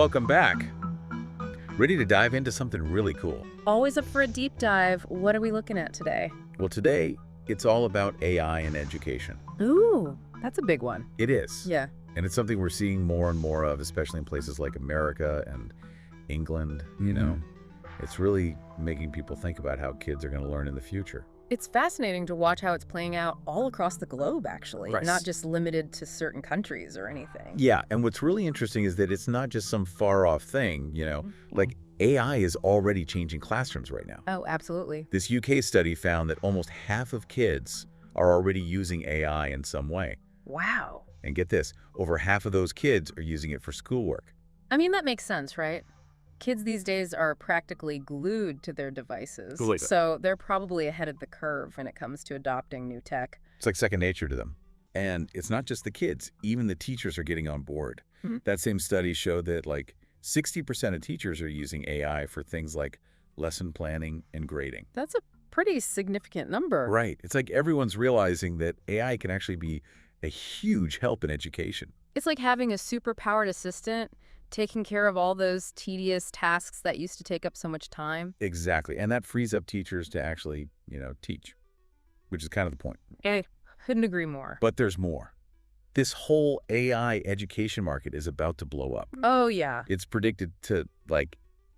welcome back. Ready to dive into something really cool? Always up for a deep dive. What are we looking at today? Well, today, it's all about AI in education. Ooh, that's a big one. It is. Yeah. And it's something we're seeing more and more of, especially in places like America and England, you know. It's really making people think about how kids are going to learn in the future. It's fascinating to watch how it's playing out all across the globe, actually, Right. not just limited to certain countries or anything. Yeah, and what's really interesting is that it's not just some far-off thing, like AI is already changing classrooms right now. Oh, absolutely. This UK study found that almost half of kids are already using AI in some way. Wow. And get this, over half of those kids are using it for schoolwork. I mean, that makes sense, right? Kids these days are practically glued to their devices, so they're probably ahead of the curve when it comes to adopting new tech. It's like second nature to them. And it's not just the kids, even the teachers are getting on board. That same study showed that like 60% of teachers are using AI for things like lesson planning and grading. That's a pretty significant number. Right. It's like everyone's realizing that AI can actually be a huge help in education. It's like having a super-powered assistant taking care of all those tedious tasks that used to take up so much time. Exactly. And that frees up teachers to actually, teach, which is kind of the point. I couldn't agree more. But there's more. This whole AI education market is about to blow up. Oh, yeah. It's predicted to,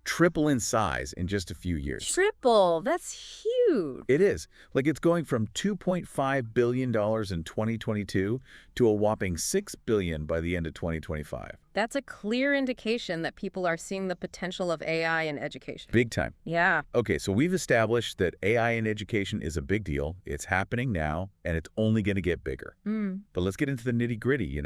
triple in size in just a few years. Triple. That's huge. It is. It's going from $2.5 billion in 2022 to a whopping $6 billion by the end of 2025. That's a clear indication that people are seeing the potential of AI in education. Big time. Yeah. Okay, so we've established that AI in education is a big deal. It's happening now, and it's only going to get bigger. But let's get into the nitty-gritty,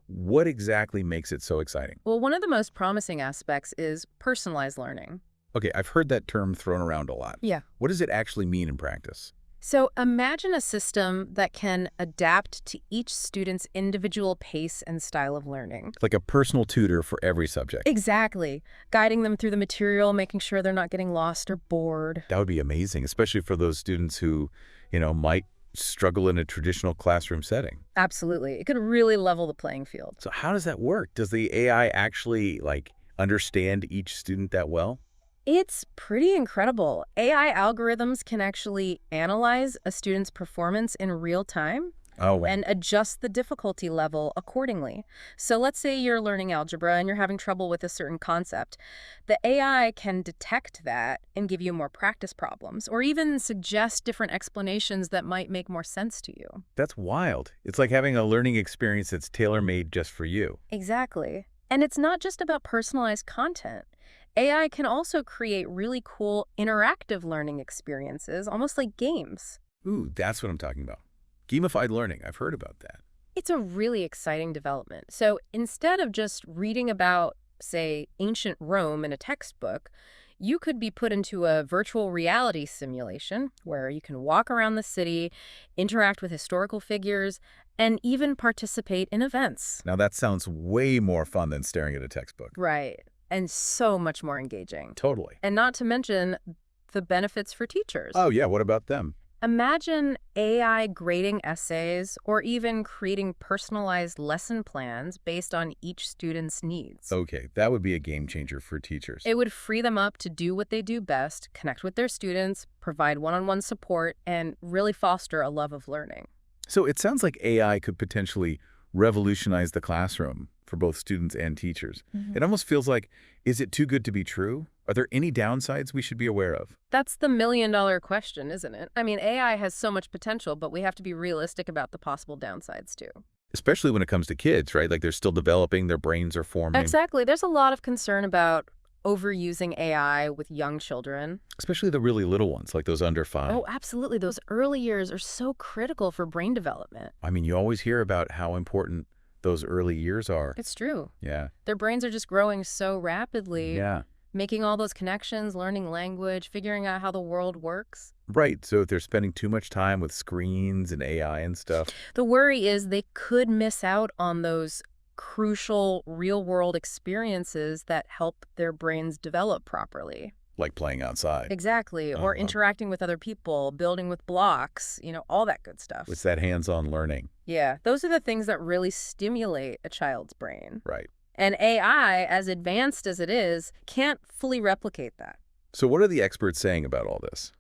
What exactly makes it so exciting? Well, one of the most promising aspects is personalized learning. Okay, I've heard that term thrown around a lot. Yeah. What does it actually mean in practice? So imagine a system that can adapt to each student's individual pace and style of learning. Like a personal tutor for every subject. Exactly. Guiding them through the material, making sure they're not getting lost or bored. That would be amazing, especially for those students who, might struggle in a traditional classroom setting. Absolutely. It could really level the playing field. So how does that work? Does the AI actually, understand each student that well? It's pretty incredible. AI algorithms can actually analyze a student's performance in real time and adjust the difficulty level accordingly. So let's say you're learning algebra and you're having trouble with a certain concept. The AI can detect that and give you more practice problems, or even suggest different explanations that might make more sense to you. That's wild. It's like having a learning experience that's tailor-made just for you. Exactly. And it's not just about personalized content. AI can also create really cool interactive learning experiences, almost like games. Ooh, that's what I'm talking about. Gamified learning. I've heard about that. It's a really exciting development. So instead of just reading about, say, ancient Rome in a textbook, you could be put into a virtual reality simulation where you can walk around the city, interact with historical figures, and even participate in events. Now that sounds way more fun than staring at a textbook. Right. And so much more engaging. Totally. And not to mention the benefits for teachers. Oh, yeah. What about them? Imagine AI grading essays or even creating personalized lesson plans based on each student's needs. Okay, that would be a game changer for teachers. It would free them up to do what they do best, connect with their students, provide one-on-one support, and really foster a love of learning. So it sounds like AI could potentially revolutionize the classroom for both students and teachers. It almost feels like, is it too good to be true? Are there any downsides we should be aware of? That's the million-dollar question, isn't it? I mean, AI has so much potential, but we have to be realistic about the possible downsides, too. Especially when it comes to kids, right? They're still developing, their brains are forming. Exactly. There's a lot of concern about overusing AI with young children. Especially the really little ones, like those under 5. Oh, absolutely. Those early years are so critical for brain development. I mean, you always hear about how important those early years are. It's true. Yeah. Their brains are just growing so rapidly. Yeah. Making all those connections, learning language, figuring out how the world works. Right. So if they're spending too much time with screens and AI and stuff. The worry is they could miss out on those crucial real-world experiences that help their brains develop properly. Like playing outside. Exactly. Or interacting with other people, building with blocks, all that good stuff. It's that hands-on learning. Yeah. Those are the things that really stimulate a child's brain. Right. And AI, as advanced as it is, can't fully replicate that. So what are the experts saying about all this?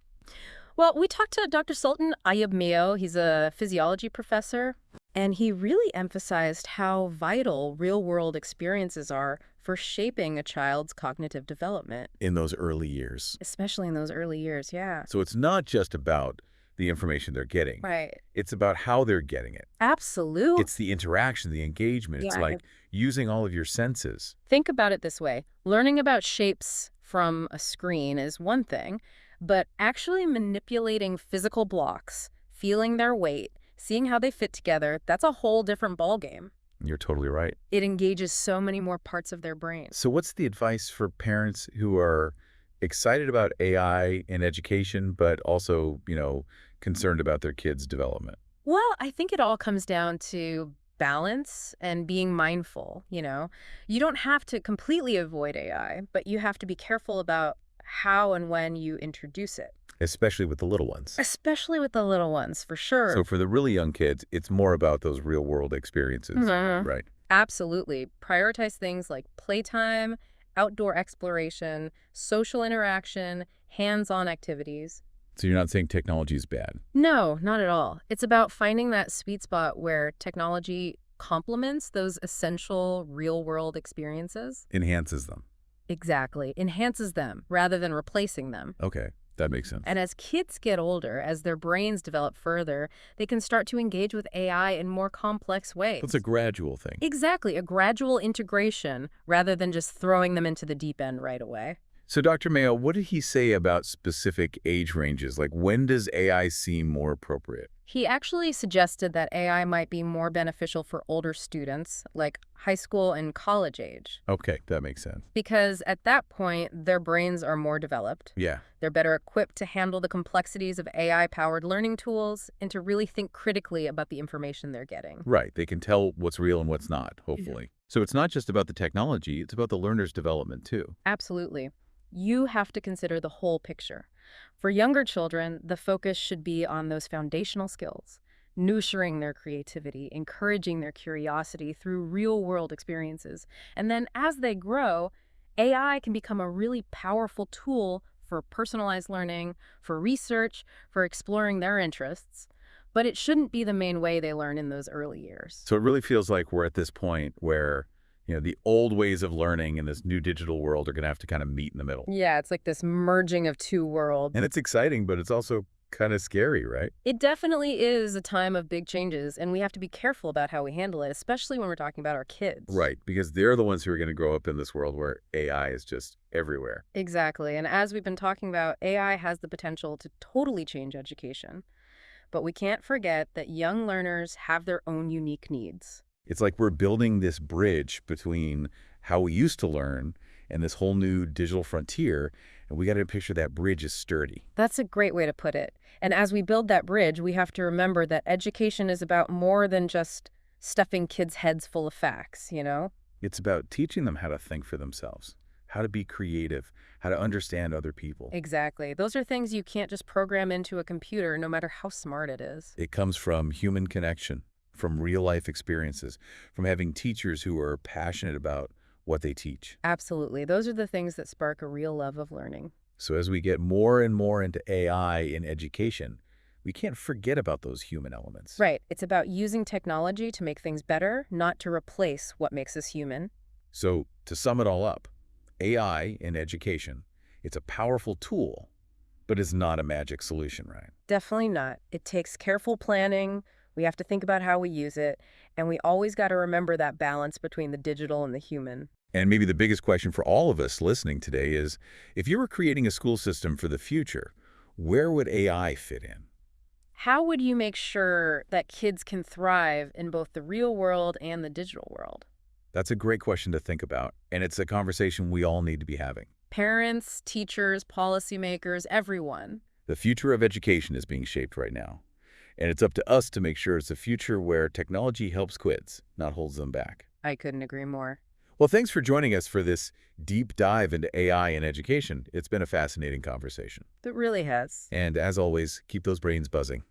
Well, we talked to Dr. Sultan Ayub. He's a physiology professor, and he really emphasized how vital real-world experiences are for shaping a child's cognitive development. In those early years. Especially in those early years, yeah. So it's not just about the information they're getting. Right. It's about how they're getting it. Absolutely. It's the interaction, the engagement. It's like using all of your senses. Think about it this way. Learning about shapes from a screen is one thing, but actually manipulating physical blocks, feeling their weight, seeing how they fit together, that's a whole different ballgame. You're totally right. It engages so many more parts of their brain. So what's the advice for parents who are excited about AI in education, but also, concerned about their kids' development? Well, I think it all comes down to balance and being mindful, You don't have to completely avoid AI, but you have to be careful about how and when you introduce it. Especially with the little ones. Especially with the little ones, for sure. So for the really young kids, it's more about those real-world experiences, right? Absolutely. Prioritize things like playtime, outdoor exploration, social interaction, hands-on activities. So you're not saying technology is bad? No, not at all. It's about finding that sweet spot where technology complements those essential real-world experiences. Enhances them. Exactly. Enhances them rather than replacing them. Okay, that makes sense. And as kids get older, as their brains develop further, they can start to engage with AI in more complex ways. It's a gradual thing. Exactly. A gradual integration rather than just throwing them into the deep end right away. So Dr. Mayo, what did he say about specific age ranges? Like, when does AI seem more appropriate? He actually suggested that AI might be more beneficial for older students, like high school and college age. Okay, that makes sense. Because at that point, their brains are more developed. Yeah. They're better equipped to handle the complexities of AI-powered learning tools and to really think critically about the information they're getting. Right. They can tell what's real and what's not, hopefully. Yeah. So it's not just about the technology, it's about the learner's development, too. Absolutely. You have to consider the whole picture. For younger children, the focus should be on those foundational skills, nurturing their creativity, encouraging their curiosity through real-world experiences. And then as they grow, AI can become a really powerful tool for personalized learning, for research, for exploring their interests. But it shouldn't be the main way they learn in those early years. So it really feels like we're at this point where the old ways of learning in this new digital world are going to have to kind of meet in the middle. Yeah, it's like this merging of two worlds. And it's exciting, but it's also kind of scary, right? It definitely is a time of big changes, and we have to be careful about how we handle it, especially when we're talking about our kids. Right, because they're the ones who are going to grow up in this world where AI is just everywhere. Exactly, and as we've been talking about, AI has the potential to totally change education. But we can't forget that young learners have their own unique needs. It's like we're building this bridge between how we used to learn and this whole new digital frontier, and we got to picture that bridge is sturdy. That's a great way to put it. And as we build that bridge, we have to remember that education is about more than just stuffing kids' heads full of facts, It's about teaching them how to think for themselves, how to be creative, how to understand other people. Exactly. Those are things you can't just program into a computer, no matter how smart it is. It comes from human connection, from real-life experiences, from having teachers who are passionate about what they teach. Absolutely. Those are the things that spark a real love of learning. So as we get more and more into AI in education, we can't forget about those human elements. Right. It's about using technology to make things better, not to replace what makes us human. So to sum it all up, AI in education, it's a powerful tool, but it's not a magic solution, right? Definitely not. It takes careful planning. We have to think about how we use it, and we always got to remember that balance between the digital and the human. And maybe the biggest question for all of us listening today is, if you were creating a school system for the future, where would AI fit in? How would you make sure that kids can thrive in both the real world and the digital world? That's a great question to think about, and it's a conversation we all need to be having. Parents, teachers, policymakers, everyone. The future of education is being shaped right now. And it's up to us to make sure it's a future where technology helps kids, not holds them back. I couldn't agree more. Well, thanks for joining us for this deep dive into AI in education. It's been a fascinating conversation. It really has. And as always, keep those brains buzzing.